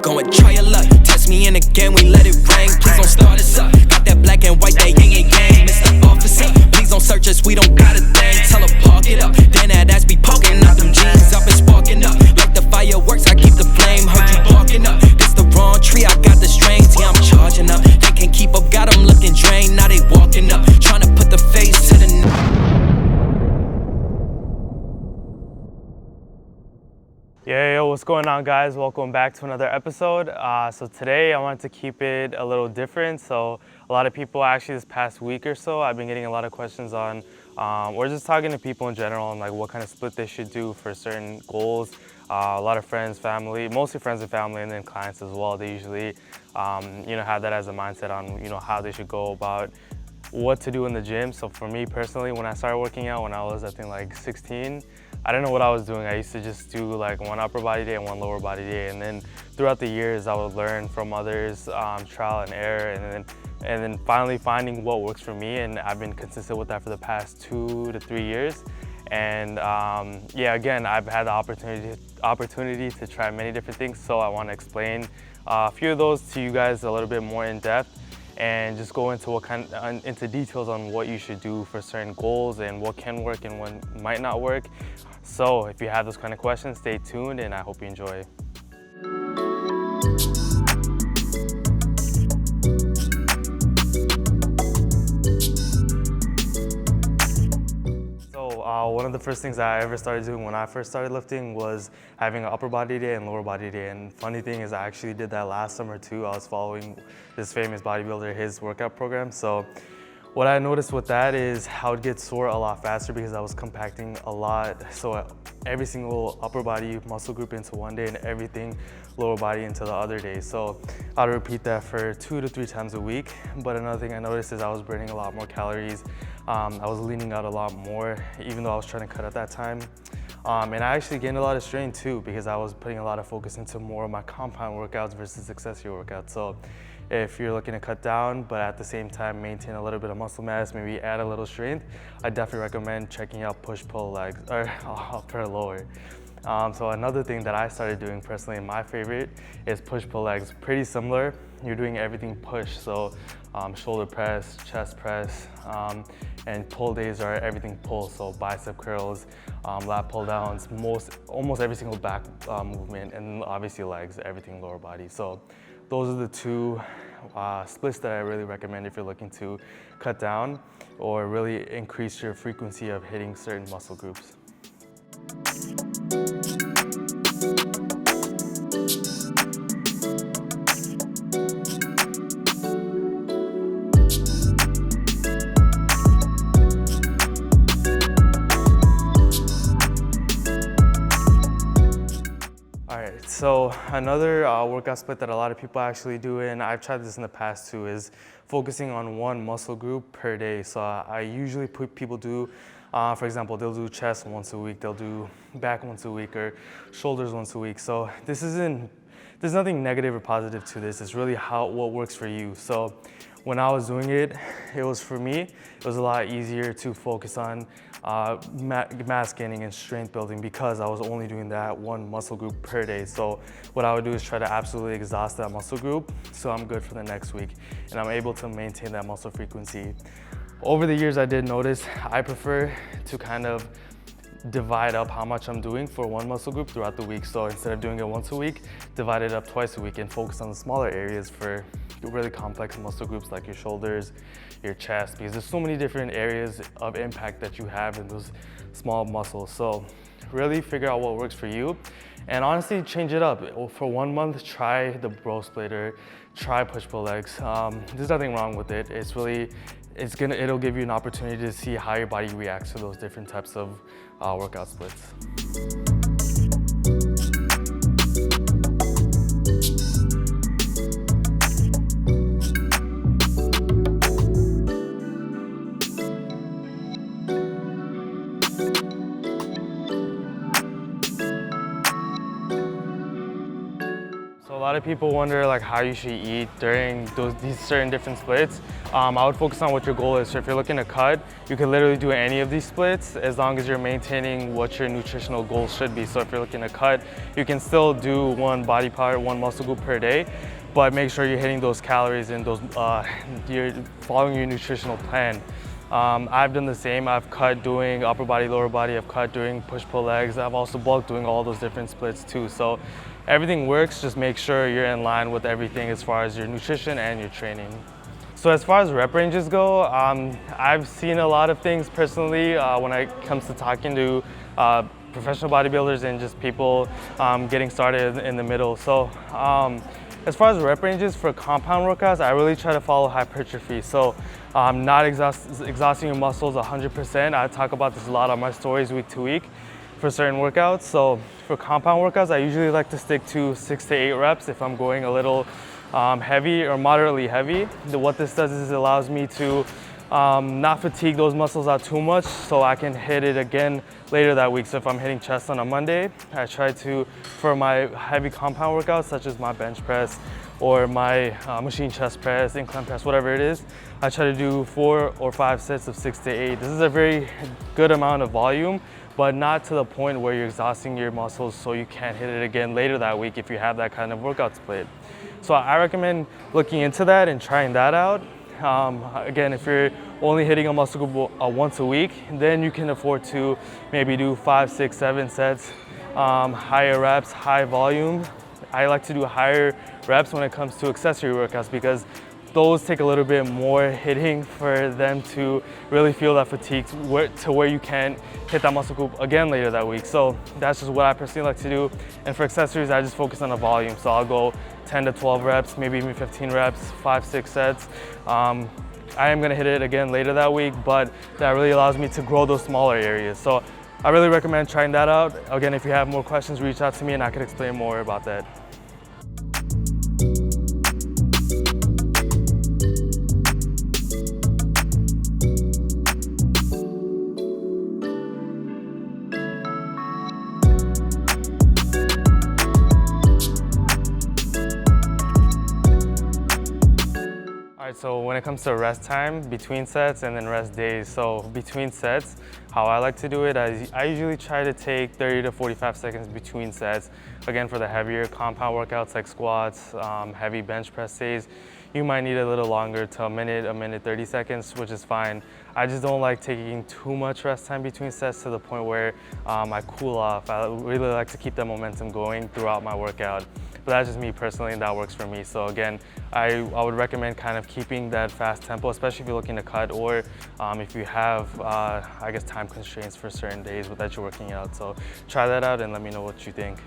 Go and try your luck. Test me in again, we let it rain. Please don't start us up. Got that black and white, that yin and yang. Mr. Officer, please don't search us, we don't got a thing. Tell her park it up, then that ass be poking out them jeans. I've been sparking up, like the fireworks, I keep the flame. Heard you barking up, this the wrong tree, I got the strings. Yeah, I'm charging up, they can't keep up, got them looking drained. Now they walking up, trying to put the face to the Yo, what's going on, guys? Welcome back to another episode. So today I wanted to keep it a little different. So a lot of people, actually this past week or so, I've been getting a lot of questions on, or just talking to people in general on like what kind of split they should do for certain goals. A lot of friends, family, mostly friends and family, and then clients as well. They usually, have that as a mindset on, how they should go about what to do in the gym. So for me personally, when I started working out when I was, I think like 16, I didn't know what I was doing. I used to just do like one upper body day and one lower body day. And then throughout the years, I would learn from others, trial and error, and then finally finding what works for me. And I've been consistent with that for the past 2 to 3 years. And again, I've had the opportunity to try many different things. So I want to explain a few of those to you guys a little bit more in depth, and just go into into details on what you should do for certain goals and what can work and what might not work. So if you have those kind of questions, stay tuned, and I hope you enjoy. One of the first things I ever started doing when I first started lifting was having an upper body day and lower body day. And funny thing is, I actually did that last summer too. I was following this famous bodybuilder, his workout program. So what I noticed with that is I would get sore a lot faster because I was compacting a lot. So every single upper body muscle group into one day and everything lower body into the other day. So I'd repeat that for 2 to 3 times a week. But another thing I noticed is I was burning a lot more calories. I was leaning out a lot more, even though I was trying to cut at that time. And I actually gained a lot of strain too, because I was putting a lot of focus into more of my compound workouts versus accessory workouts. So if you're looking to cut down, but at the same time maintain a little bit of muscle mass, maybe add a little strength, I definitely recommend checking out push-pull legs, or upper lower. So another thing that I started doing personally, my favorite, is push-pull legs. Pretty similar. You're doing everything push, so shoulder press, chest press, and pull days are everything pull, so bicep curls, lat pull downs, almost every single back movement, and obviously legs, everything lower body. So those are the two splits that I really recommend if you're looking to cut down or really increase your frequency of hitting certain muscle groups. So another workout split that a lot of people actually do, and I've tried this in the past too, is focusing on one muscle group per day. So I usually put people do, for example, they'll do chest once a week, they'll do back once a week, or shoulders once a week. So there's nothing negative or positive to this. It's really what works for you. So when I was doing it, for me, it was a lot easier to focus on mass gaining and strength building because I was only doing that one muscle group per day. So what I would do is try to absolutely exhaust that muscle group so I'm good for the next week and I'm able to maintain that muscle frequency. Over the years, I did notice I prefer to kind of divide up how much I'm doing for one muscle group throughout the week. So instead of doing it once a week, divide it up twice a week and focus on the smaller areas for really complex muscle groups like your shoulders, your chest, because there's so many different areas of impact that you have in those small muscles. So really figure out what works for you and honestly change it up. For 1 month, try the bro splitter, try push-pull legs. There's nothing wrong with it. It'll give you an opportunity to see how your body reacts to those different types of workout splits. A lot of people wonder like how you should eat during these certain different splits. I would focus on what your goal is. So if you're looking to cut, you can literally do any of these splits as long as you're maintaining what your nutritional goals should be. So if you're looking to cut, you can still do one body part, one muscle group per day, but make sure you're hitting those calories and you're following your nutritional plan. I've done the same. I've cut doing upper body, lower body. I've cut doing push-pull legs. I've also bulked doing all those different splits too. So everything works. Just make sure you're in line with everything as far as your nutrition and your training. So as far as rep ranges go, I've seen a lot of things personally when it comes to talking to professional bodybuilders and just people getting started in the middle. So as far as rep ranges for compound workouts, I really try to follow hypertrophy. So not exhausting your muscles 100%. I talk about this a lot on my stories week to week for certain workouts. So for compound workouts, I usually like to stick to 6 to 8 reps if I'm going a little heavy or moderately heavy. What this does is it allows me to not fatigue those muscles out too much so I can hit it again later that week. So if I'm hitting chest on a Monday, I try to, for my heavy compound workouts such as my bench press or my machine chest press, incline press, whatever it is, I try to do 4 or 5 sets of 6 to 8. This is a very good amount of volume, but not to the point where you're exhausting your muscles so you can't hit it again later that week if you have that kind of workout split. So I recommend looking into that and trying that out. Again, if you're only hitting a muscle group once a week, then you can afford to maybe do 5, 6, 7 sets, higher reps, high volume. I like to do higher reps when it comes to accessory workouts because those take a little bit more hitting for them to really feel that fatigue to where you can't hit that muscle group again later that week. So that's just what I personally like to do. And for accessories, I just focus on the volume. So I'll go 10 to 12 reps, maybe even 15 reps, 5, 6 sets. I am gonna hit it again later that week, but that really allows me to grow those smaller areas. So I really recommend trying that out. Again, if you have more questions, reach out to me and I can explain more about that. So when it comes to rest time, between sets and then rest days. So between sets, how I like to do it, I usually try to take 30 to 45 seconds between sets. Again, for the heavier compound workouts like squats, heavy bench press days, you might need a little longer to a minute 30 seconds, which is fine. I just don't like taking too much rest time between sets to the point where I cool off. I really like to keep that momentum going throughout my workout. But that's just me personally, and that works for me. So again, I would recommend kind of keeping that fast tempo, especially if you're looking to cut or if you have, I guess, time constraints for certain days that you're working out. So try that out and let me know what you think.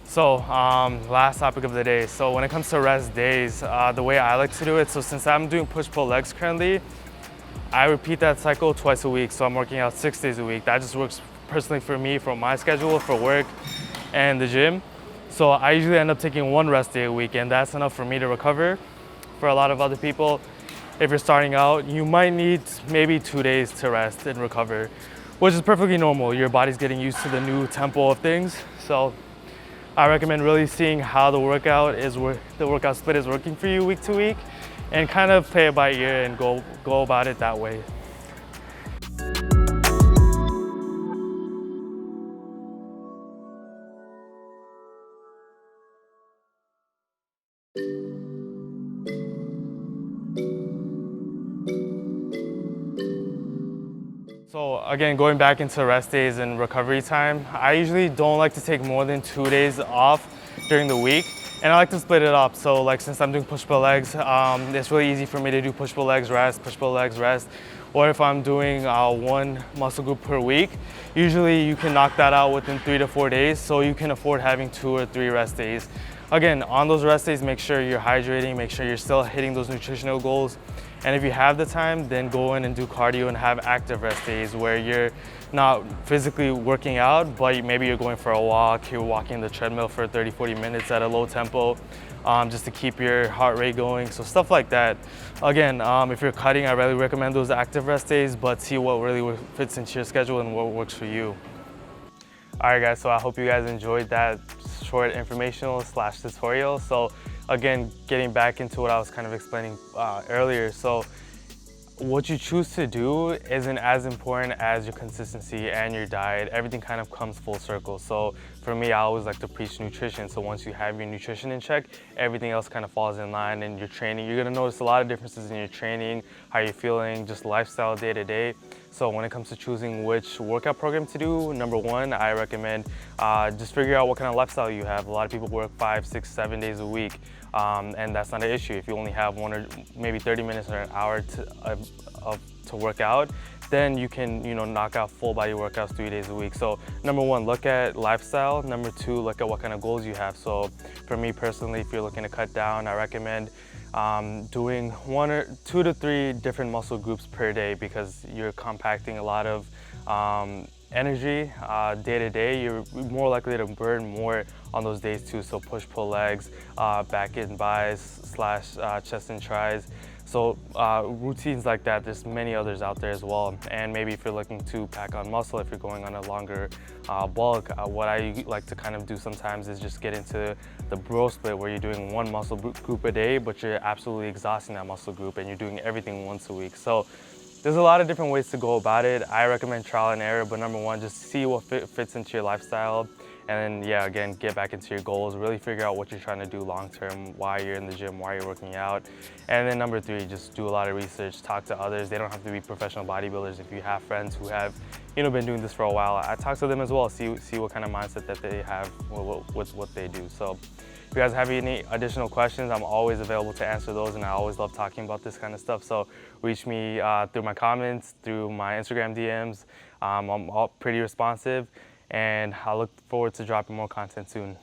So last topic of the day. So when it comes to rest days, the way I like to do it, so since I'm doing push-pull legs currently, I repeat that cycle twice a week. So I'm working out 6 days a week. That just works personally for me, for my schedule, for work and the gym. So I usually end up taking 1 rest day a week, and that's enough for me to recover. For a lot of other people, if you're starting out, you might need maybe 2 days to rest and recover, which is perfectly normal. Your body's getting used to the new tempo of things. So I recommend really seeing how the workout split is working for you week to week, and kind of play it by ear and go about it that way. So again, going back into rest days and recovery time, I usually don't like to take more than 2 days off during the week. And I like to split it up. So like since I'm doing push-pull legs, it's really easy for me to do push-pull legs, rest, push-pull legs, rest. Or if I'm doing 1 muscle group per week, usually you can knock that out within 3 to 4 days. So you can afford having 2 or 3 rest days. Again, on those rest days, make sure you're hydrating, make sure you're still hitting those nutritional goals, And if you have the time, then go in and do cardio and have active rest days where you're not physically working out, but maybe you're going for a walk, you're walking the treadmill for 30, 40 minutes at a low tempo, just to keep your heart rate going. So stuff like that. Again, if you're cutting, I really recommend those active rest days, but see what really fits into your schedule and what works for you. All right, guys, so I hope you guys enjoyed that short informational / tutorial. So again, getting back into what I was kind of explaining earlier. So what you choose to do isn't as important as your consistency and your diet. Everything kind of comes full circle. So for me, I always like to preach nutrition. So once you have your nutrition in check, everything else kind of falls in line. And your training, you're gonna notice a lot of differences in your training, how you're feeling, just lifestyle day to day. So when it comes to choosing which workout program to do, number one, I recommend just figure out what kind of lifestyle you have. A lot of people work 5, 6, 7 days a week. And that's not an issue. If you only have 1 or maybe 30 minutes or an hour to work out, then you can knock out full body workouts 3 days a week. So number one, look at lifestyle. Number two, look at what kind of goals you have. So for me personally, if you're looking to cut down, I recommend doing 1 or 2 to 3 different muscle groups per day, because you're compacting a lot of energy day to day. You're more likely to burn more on those days too. So push, pull legs, back and bis / chest and tris. So routines like that, there's many others out there as well. And maybe if you're looking to pack on muscle, if you're going on a longer bulk, what I like to kind of do sometimes is just get into the bro split, where you're doing 1 muscle group a day, but you're absolutely exhausting that muscle group and you're doing everything once a week. So there's a lot of different ways to go about it. I recommend trial and error, but number one, just see what fits into your lifestyle. And then, yeah, again, get back into your goals, really figure out what you're trying to do long term, why you're in the gym, why you're working out. And then number 3, just do a lot of research, talk to others. They don't have to be professional bodybuilders. If you have friends who have been doing this for a while, I talk to them as well, see what kind of mindset that they have with what they do. So if you guys have any additional questions, I'm always available to answer those, and I always love talking about this kind of stuff. So reach me through my comments, through my Instagram DMs. I'm all pretty responsive, and I look forward to dropping more content soon.